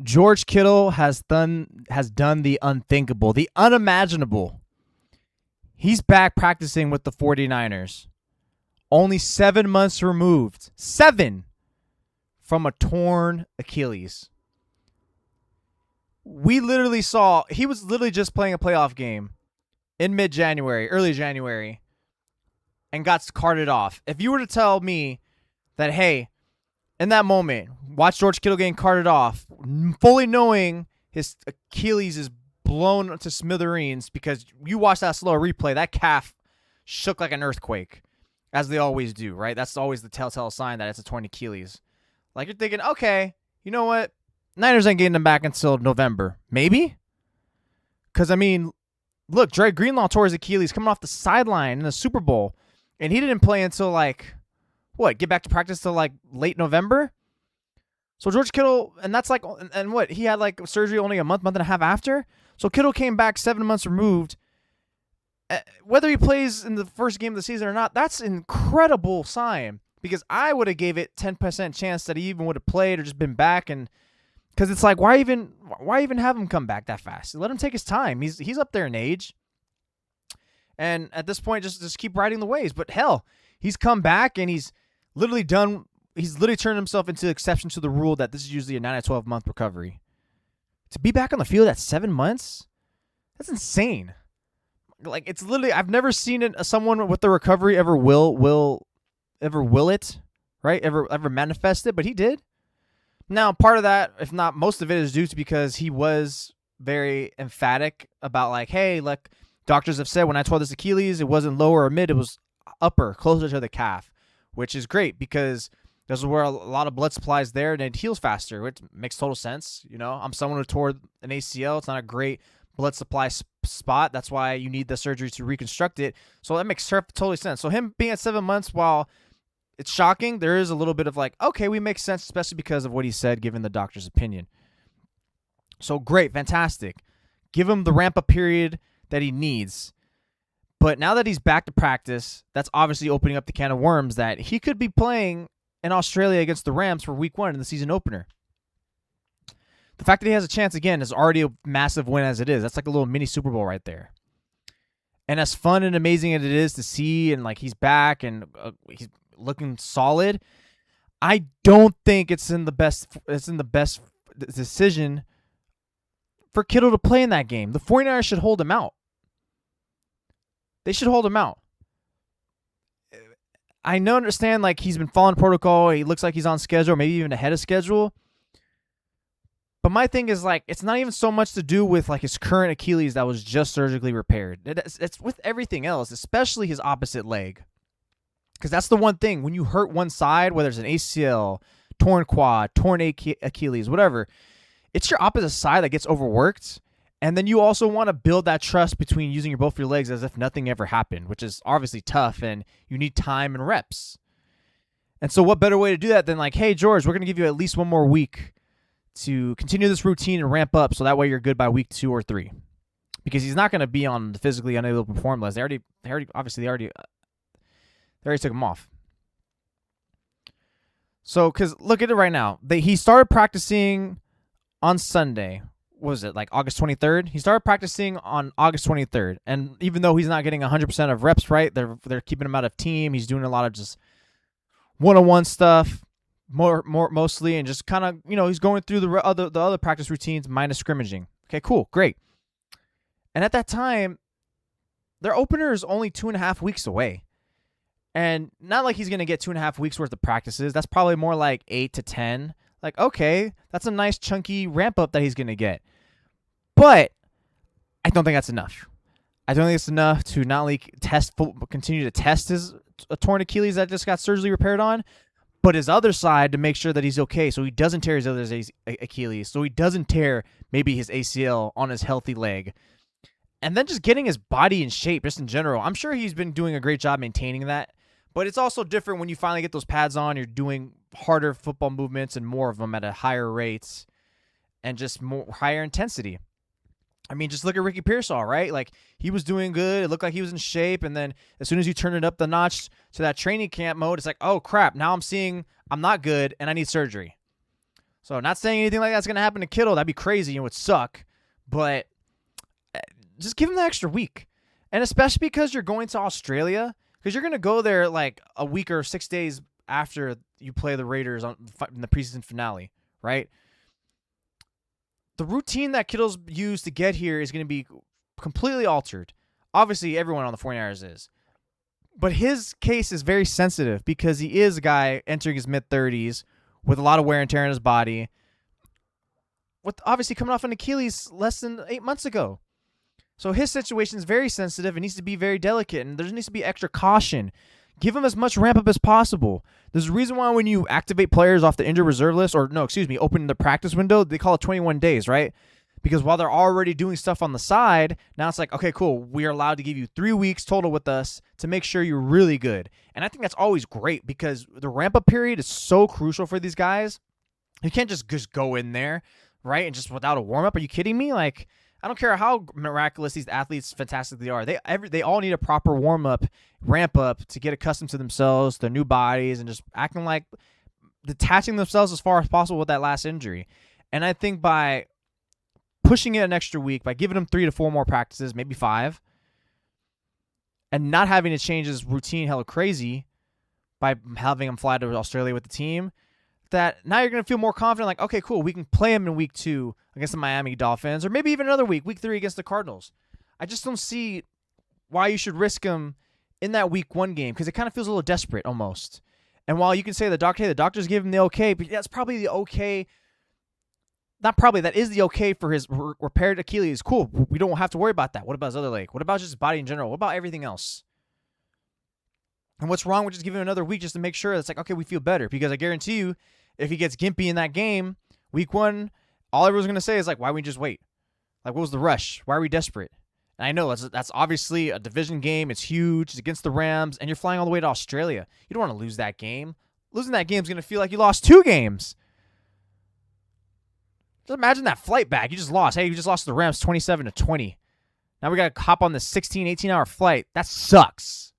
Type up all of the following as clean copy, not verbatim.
George Kittle has done the unthinkable, the unimaginable. He's back practicing with the 49ers. Only 7 months removed. 7 from a torn Achilles. We literally saw he was literally just playing a playoff game in mid-January, early January, and got carted off. If you were to tell me that, hey, in that moment, watch George Kittle getting carted off, fully knowing his Achilles is blown to smithereens because you watch that slow replay, that calf shook like an earthquake, as they always do, right? That's always the telltale sign that it's a torn Achilles. Like you're thinking, okay, you know what? Niners ain't getting him back until November. Maybe? Because, I mean, look, Dre Greenlaw tore his Achilles coming off the sideline in the Super Bowl, and he didn't play until, like, what, get back to practice till, like, late November? So George Kittle, and that's like, and what, he had, like, surgery only a month and a half after? So Kittle came back 7 months removed. Whether he plays in the first game of the season or not, that's an incredible sign, because I would have gave it 10% chance that he even would have played or just been back. And because it's like, why even have him come back that fast? Let him take his time. He's up there in age, and at this point, just keep riding the waves. But hell, he's come back and he's literally done. He's literally turned himself into the exception to the rule that this is usually a 9 to 12 month recovery. To be back on the field at 7 months, that's insane. Like, it's literally, I've never seen it. Someone with the recovery ever will it, right? Ever manifest it, but he did. Now, part of that, if not most of it, is due to because he was very emphatic about, like, hey, like, doctors have said when I tore this Achilles, it wasn't lower or mid, it was upper, closer to the calf, which is great because this is where a lot of blood supply is there and it heals faster, which makes total sense. You know, I'm someone who tore an ACL. It's not a great blood supply spot. That's why you need the surgery to reconstruct it. So that makes totally sense. So him being at 7 months, while it's shocking, there is a little bit of like, okay, we make sense, especially because of what he said, given the doctor's opinion. So great, fantastic. Give him the ramp up period that he needs. But now that he's back to practice, that's obviously opening up the can of worms that he could be playing in Australia against the Rams for week 1 in the season opener. The fact that he has a chance again is already a massive win as it is. That's like a little mini Super Bowl right there. And as fun and amazing as it is to see, and like he's back and he's looking solid, I don't think it's in the best decision for Kittle to play in that game. The 49ers should hold him out. They should hold him out. I understand like he's been following protocol. He looks like he's on schedule, maybe even ahead of schedule. But my thing is, like, it's not even so much to do with like his current Achilles that was just surgically repaired. It's with everything else, especially his opposite leg. Because that's the one thing. When you hurt one side, whether it's an ACL, torn quad, torn Achilles, whatever, it's your opposite side that gets overworked. And then you also want to build that trust between using both your legs as if nothing ever happened, which is obviously tough, and you need time and reps. And so what better way to do that than like, hey, George, we're going to give you at least one more week to continue this routine and ramp up, so that way you're good by week 2 or 3. Because he's not going to be on the physically unable to perform list. They already took him off. So, because look at it right now. He started practicing on Sunday. What was it, like August 23rd? He started practicing on August 23rd. And even though he's not getting 100% of reps, right, they're keeping him out of team. He's doing a lot of just one-on-one stuff, mostly, and just kind of, you know, he's going through the other practice routines minus scrimmaging. Okay, cool, great. And at that time, their opener is only 2.5 weeks away. And not like he's going to get 2.5 weeks worth of practices. That's probably more like 8 to 10. Like, okay, that's a nice chunky ramp up that he's going to get. But I don't think that's enough. I don't think it's enough to not only continue to test his torn Achilles that just got surgically repaired on, but his other side to make sure that he's okay, so he doesn't tear his other Achilles, so he doesn't tear maybe his ACL on his healthy leg. And then just getting his body in shape, just in general. I'm sure he's been doing a great job maintaining that, but it's also different when you finally get those pads on, you're doing harder football movements and more of them at a higher rates and just more higher intensity. I mean, just look at Ricky Pearsall, right? Like, he was doing good. It looked like he was in shape. And then as soon as you turn it up the notch to that training camp mode, it's like, oh, crap. Now I'm seeing I'm not good and I need surgery. So not saying anything like that's going to happen to Kittle. That'd be crazy and would suck. But just give him the extra week. And especially because you're going to Australia, because you're going to go there like a week or 6 days after you play the Raiders in the preseason finale, right? The routine that Kittle's used to get here is going to be completely altered. Obviously, everyone on the 49ers is. But his case is very sensitive because he is a guy entering his mid-30s with a lot of wear and tear in his body, with obviously coming off an Achilles less than 8 months ago. So his situation is very sensitive. It needs to be very delicate, and there needs to be extra caution. Give him as much ramp up as possible. There's a reason why when you activate players off the injured reserve list, open the practice window, they call it 21 days, right? Because while they're already doing stuff on the side, now it's like, okay, cool, we are allowed to give you 3 weeks total with us to make sure you're really good. And I think that's always great because the ramp-up period is so crucial for these guys. You can't just go in there, right, and just without a warm-up. Are you kidding me? Like, I don't care how miraculous these athletes fantastically are. They all need a proper warm-up, ramp-up to get accustomed to themselves, their new bodies, and just acting like detaching themselves as far as possible with that last injury. And I think by pushing it an extra week, by giving him 3 to 4 more practices, maybe 5, and not having to change his routine hella crazy by having him fly to Australia with the team, that now you're going to feel more confident, like, okay, cool, we can play him in week 2 against the Miami Dolphins, or maybe even another week 3 against the Cardinals. I just don't see why you should risk him in that week 1 game, because it kind of feels a little desperate almost. And while you can say the doctors gave him the okay, but that's probably the okay. Not probably, that is the okay for his repaired Achilles. Cool, we don't have to worry about that. What about his other leg? What about just his body in general? What about everything else? And what's wrong with just giving him another week just to make sure it's like, okay, we feel better? Because I guarantee you, if he gets gimpy in that game, week 1, all everyone's going to say is like, why don't we just wait? Like, what was the rush? Why are we desperate? And I know that's obviously a division game. It's huge. It's against the Rams, and you're flying all the way to Australia. You don't want to lose that game. Losing that game is going to feel like you lost 2 games. Just imagine that flight back. You just lost. Hey, you just lost to the Rams 27-20. Now we got to hop on this 16, 18-hour flight. That sucks.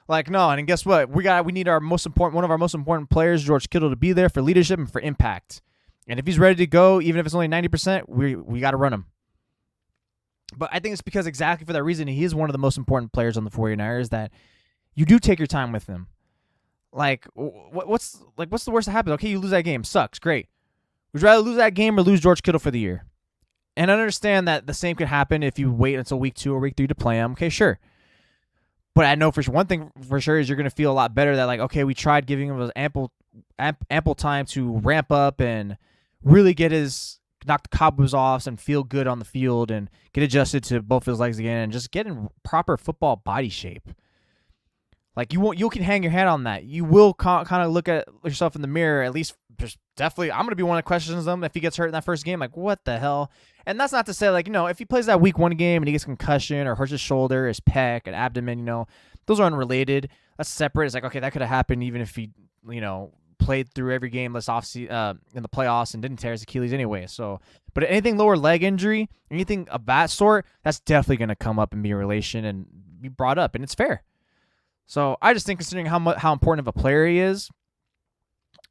Like, no, and guess what? We need one of our most important players, George Kittle, to be there for leadership and for impact. And if he's ready to go, even if it's only 90%, we got to run him. But I think it's because exactly for that reason, he is one of the most important players on the 49ers, that you do take your time with him. Like, what's the worst that happens? Okay, you lose that game. Sucks. Great. Would you rather lose that game or lose George Kittle for the year? And I understand that the same could happen if you wait until week 2 or week 3 to play him. Okay, sure. But I know for sure, one thing for sure is you're going to feel a lot better that, like, okay, we tried giving him ample time to ramp up and really knock the cobwebs off and feel good on the field and get adjusted to both his legs again and just get in proper football body shape. Like, you can hang your hat on that. You will kind of look at yourself in the mirror, at least just definitely. I'm going to be one that questions them if he gets hurt in that first game. Like, what the hell? And that's not to say, like, if he plays that week 1 game and he gets concussion or hurts his shoulder, his pec, and abdomen, those are unrelated. That's separate. It's like, okay, that could have happened even if he, played through every game in the playoffs and didn't tear his Achilles anyway. So, but anything lower leg injury, anything of that sort, that's definitely going to come up and be a relation and be brought up, and it's fair. So I just think, considering how important of a player he is,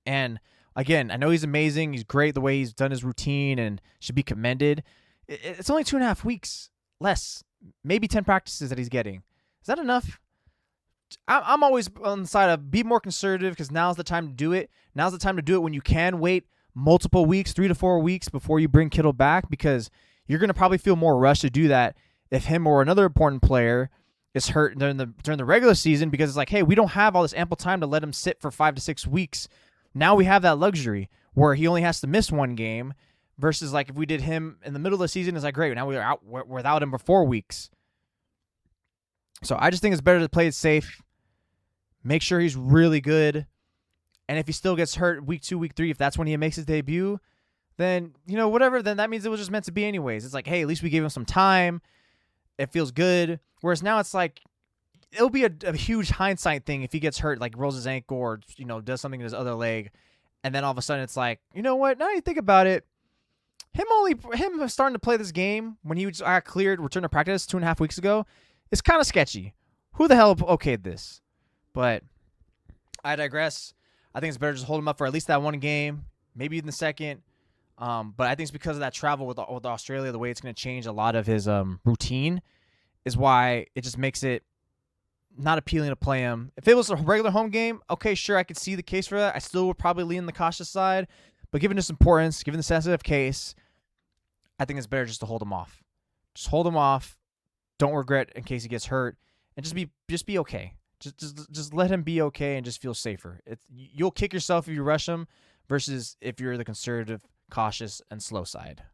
and again, I know he's amazing. He's great the way he's done his routine and should be commended. It's only 2.5 weeks less, maybe 10 practices that he's getting. Is that enough? I'm always on the side of be more conservative, because now's the time to do it. Now's the time to do it when you can wait multiple weeks, 3 to 4 weeks before you bring Kittle back, because you're going to probably feel more rushed to do that if him or another important player is hurt during the regular season, because it's like, hey, we don't have all this ample time to let him sit for 5 to 6 weeks. Now we have that luxury where he only has to miss 1 game, versus like if we did him in the middle of the season, it's like, great, now we're out without him for 4 weeks. So I just think it's better to play it safe, make sure he's really good, and if he still gets hurt week 2, week 3, if that's when he makes his debut, then, whatever, then that means it was just meant to be anyways. It's like, hey, at least we gave him some time. It feels good. Whereas now it's like, it'll be a huge hindsight thing if he gets hurt, like rolls his ankle or, does something in his other leg. And then all of a sudden it's like, you know what? Now you think about it, him starting to play this game when he got cleared, return to practice 2.5 weeks ago, is kind of sketchy. Who the hell okayed this? But I digress. I think it's better just hold him up for at least that 1 game. maybe in the second. But I think it's because of that travel with Australia, the way it's going to change a lot of his routine is why it just makes it not appealing to play him. If it was a regular home game, okay, sure, I could see the case for that. I still would probably lean the cautious side. But given this importance, given the sensitive case, I think it's better just to hold him off. Just hold him off. Don't regret in case he gets hurt, and just be okay. Just let him be okay and just feel safer. You'll kick yourself if you rush him versus if you're the conservative, cautious, and slow side.